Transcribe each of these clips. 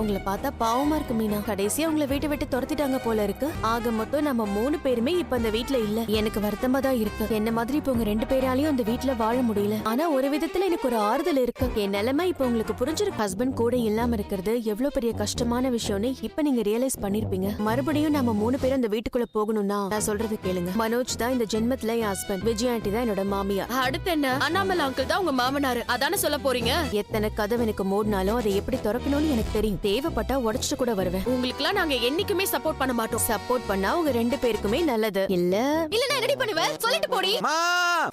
உங்களை பார்த்தா பாவமா இருக்கு மீனா. கடைசியா உங்களை வீட்டை விட்டு துரத்திட்டாங்க போல இருக்கு. ஆக மொத்தம் நம்ம 3 பேருமே இப்ப அந்த வீட்ல இல்ல. எனக்கு வருத்தமா தான் இருக்கு. என்ன மாதிரி இப்ப உங்க 2 பேராலையும் அந்த வீட்ல வாழ முடியல. ஆனா ஒரு விதத்துல எனக்கு ஒரு ஆறுதல் இருக்கு. என் நிலைமை இப்ப உங்களுக்கு புரிஞ்சிருக்கு. ஹஸ்பண்ட் கூட இல்லாம இருக்கிறது எவ்வளவு பெரிய கஷ்டமான விஷயம்னு இப்ப நீங்க ரியலைஸ் பண்ணிருப்பீங்க. மறுபடியும் நம்ம 3 பேரும் அந்த வீட்டுக்குள்ள போகணும்னா நான் சொல்றது கேளுங்க. மனோஜ் தான் இந்த ஜென்மத்துல என் ஹஸ்பண்ட். விஜய் ஆண்டி தான் என்னோட மாமியார். அடுத்து என்ன? அண்ணாமலை அங்கிள் தான் உங்க மாமனாரு, அதானே சொல்ல போறீங்க? எத்தனை கதவு எனக்கு மூடினாலும் அதை எப்படி திறக்கணும்னு எனக்கு தெரியும். தேவைப்பட்டா உடைச்சிட்டு கூட வருவேன். உங்களுக்குலாம் நாங்க என்னைக்குமே சப்போர்ட் பண்ண மாட்டோம். சப்போர்ட் பண்ணா உங்க 2 பேருக்குமே நல்லது. இல்ல நான் ரெடி பண்ணுவேன், சொல்லிட்டு போடி.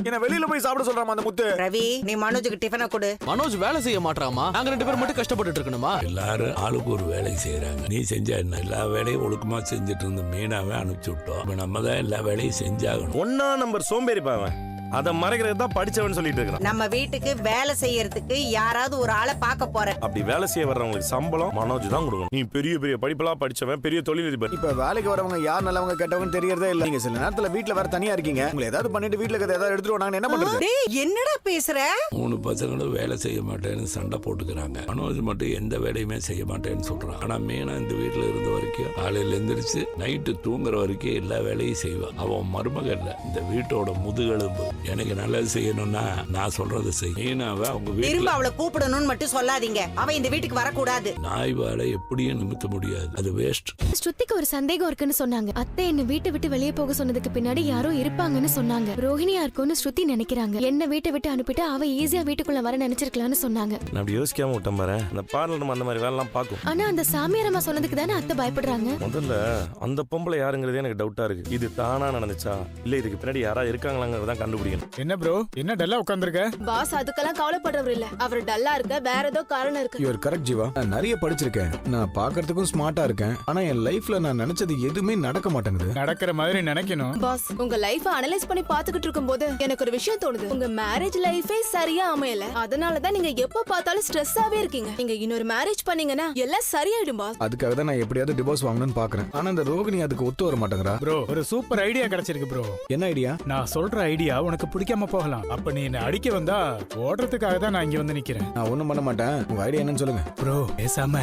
என்ன வெளியில போய் சாப்பிட சொல்றாமா அந்த முத்து. ரவி, நீ மனோஜுக்கு டிஃபனை கொடு. மனோஜ் வேலை செய்ய மாட்டாமா? நாங்க 2 பேரும் மட்டும் கஷ்டப்பட்டு இருக்கணுமா? எல்லாரும் ஆளுக்கு ஒரு வேலை செய்யறாங்க. நீ செஞ்சா என்ன? எல்லா வேலையும் ஒழுக்கமா செஞ்சுட்டு இருந்த மீனாவே அனுப்பிச்சு விட்டோம். இப்ப நம்ம தான் எல்லா வேலையும் செஞ்சாகணும். ஒன்னா நம்பர் சோம்பேறி பாவன். அத மறைக்கிறது தான் படிச்சவன் சொல்லிட்டு இருக்கான். நம்ம வீட்டுக்கு வேலை செய்யறதுக்கு யாராவது ஒரு ஆளை பார்க்க போறேன். அப்படி வேலை செய்ய வர்றவங்களுக்கு சம்பளம் மனோஜ் தான் கொடுக்கணும். நீ பெரிய பெரிய படிப்பெல்லாம் படிச்சவன், பெரிய தொழிலதிபர். இப்ப வேலைக்கு வரவங்க யார் நல்லவங்க கெட்டவங்க தெரியறதே இல்ல. நீங்க சில நேரத்துல வீட்ல வேற தனியா இருக்கீங்க. உங்களை ஏதாவது பண்ணிட்டு வீட்ல ஏதாவது எடுத்துட்டு வந்தாங்க என்ன பண்றது? டேய், என்னடா பேசுற? 3 பசங்களும் வேலை செய்ய மாட்டேன்னு சண்டை போட்டுக்கிறாங்க. மனோஜ் மட்டும் எந்த வேலையுமே செய்ய மாட்டேன்னு சொல்றான். ஆனா மீனா இந்த வீட்டுல இருந்த வரைக்கும் காலையில எந்திரிச்சு நைட்டு தூங்குற வரைக்கும் எல்லா வேலையும் செய்வான். அவன் மருமக இல்ல, இந்த வீட்டோட முதுகெலும்பு. எனக்கு நல்லது செய்யணும்னா நான் சொல்றது செய். மீனாவை அவங்க திரும்ப வீட்டுல அவளை கூப்பிடணும்னு மட்டும் சொல்லாதீங்க. அவ இந்த வீட்டுக்கு வரக்கூடாது. நாய் வாழை எப்படியும் நிமித்த முடியாது. அது வேஸ்ட். ஸ்ருதிக்கு ஒரு சந்தேகம் இருக்குன்னு சொன்னாங்க. அத்தை என்ன வீட்டை விட்டு வெளியே போக சொன்னதுக்கு பின்னாடி யாரோ இருப்பாங்கன்னு சொன்னாங்க. ரோஹிணியா இருக்கும்னு ஸ்ருதி நினைக்கிறாங்க. என்ன வீட்டை விட்டு அனுப்பிட்டு அவ ஈஸியா வீட்டுக்குள்ள வர நினைச்சிருக்கலாம்னு சொன்னாங்க. நான் அப்படி யோசிக்காம விட்டேன் பாரு. அந்த பார்லர் அந்த மாதிரி வேலை எல்லாம் பாக்கும். ஆனா அந்த சாமியாரம்மா சொன்னதுக்கு தானே அத்தை பயப்படுறாங்க. முதல்ல அந்த பொம்பளை யாருங்கிறதே எனக்கு டவுட்டா இருக்கு. இது தானா நடந்துச்சா இல்ல இதுக்கு பின்னாடி யாராவது இருக்காங்களாங்கிறத கண்டுபிடிக்கணும். என்ன ப்ரோ, என்ன டல்லா உட்கார்ந்திருக்க? பாஸ் அதுக்கெல்லாம் கவலைப்படுறவர் இல்ல. அவர் டல்லா இருக்க வேற ஏதோ காரணம் இருக்கு. You are correct Jeeva. நான் நிறைய படிச்சிருக்கேன். நான் பார்க்கிறதுக்கும் ஸ்மார்ட்டா இருக்கேன். ஆனா என் லைஃப்ல நான் நினைச்சது எதுவுமே நடக்க மாட்டேங்குது. நடக்கிற மாதிரி நினைக்கணும். பாஸ், உங்க லைஃப அனலைஸ் பண்ணி பாத்துக்கிட்டு இருக்கும்போது எனக்கு ஒரு விஷயம் தோணுது. உங்க மேரேஜ் லைஃபே சரியா அமையல. அதனாலதான் நீங்க எப்ப பார்த்தாலும் ஸ்ட்ரெஸ்ஸாவே இருக்கீங்க. நீங்க இன்னொரு மேரேஜ் பண்ணீங்கன்னா எல்லாம் சரியாயிடும் பாஸ். அதுக்காக தான் நான் எப்படியாவது டிவோர்ஸ் வாங்கணும்னு பாக்குறேன். ஆனா இந்த ரோகிணி அதுக்கு ஒத்து வர மாட்டேங்கிறா. ப்ரோ, ஒரு சூப்பர் ஐடியா கிடைச்சிருக்கு ப்ரோ. என்ன ஐடியா? நான் சொல்ற ஐடியா உனக்கு பிடிக்காம போகலாம். அப்ப நீ என்ன அடிக்க வந்தா ஓடுறதுக்காக தான் நான் இங்க வந்து நிக்கிறேன். நான் ஒண்ணும் பண்ண மாட்டேன். உங்க ஐடியா என்னன்னு சொல்லுங்க. ப்ரோ, பேசாம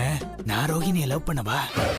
நான் ரோஹிணியை லவ் பண்ணவா?